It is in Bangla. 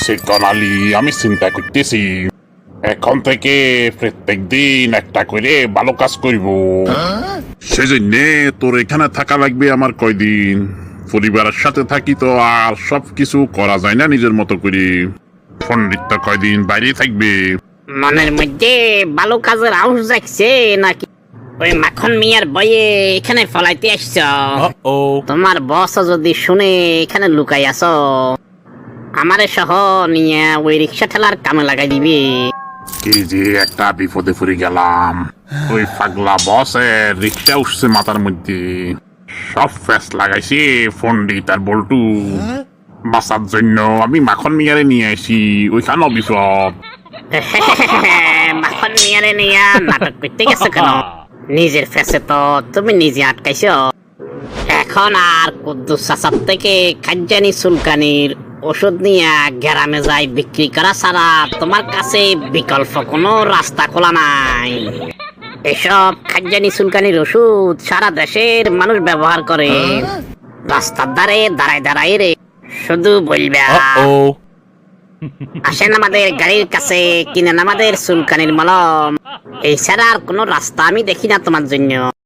সিটন আলী, আমি চিন্তা করতেছি এখন থেকে প্রত্যেক দিন একটা করে ভালো কাজ করব। সেজন্য তোর এখানে থাকা লাগবে আমার কয়দিন। পরিবারের সাথে থাকি তো আর সব কিছু করা যায় না নিজের মতো করে। পণ্ডিতটা কয়দিন বাইরে থাকবে। মনের মধ্যে ভালো কাজের আউশ যাচ্ছে নাকি ওই মাখন মিয়ার বয়ে এখানে ফলাইতে আসছ? তোমার বস যদি শুনে এখানে লুকাই আছো, আমারে সহ নিয়ে ওই রিক্সা ঠেলার কামে লাগাই দিবি। কি যে একটা বিপদে পড়ে গেলাম। ওই পাগলা বসের রিক্সা উঠছে মাথার মধ্যে। সব ফ্যাস লাগাইছে পণ্ডিত আর বল্টু। বাঁচার জন্য আমি মাখন মিয়ারে নিয়ে আসি ওইখানে বিপদ। মাখন মিয়ারে নিয়ে নাটক করতে গেছো কেন? নিজের ফেসে তো তুমি নিজে আটকাইছ। এখন আর কুদ্দুস চাচার থেকে খাজ্জানি চুলকানির ওষুধ নিয়ে গ্রামে যাই বিক্রি করা ছাড়া তোমার কাছে বিকল্প কোনো রাস্তা খোলা নাই। এসব খাজ্জানি চুলকানির ওষুধ সারা দেশের মানুষ ব্যবহার করে। রাস্তার ধারে দাঁড়ায় দাঁড়ায় রে শুধু বলবে আসেন আমাদের গাড়ির কাছে, কিনেন আমাদের চুলকানির মলম। এই ছাড়া আর কোনো রাস্তা আমি দেখি না তোমার জন্য।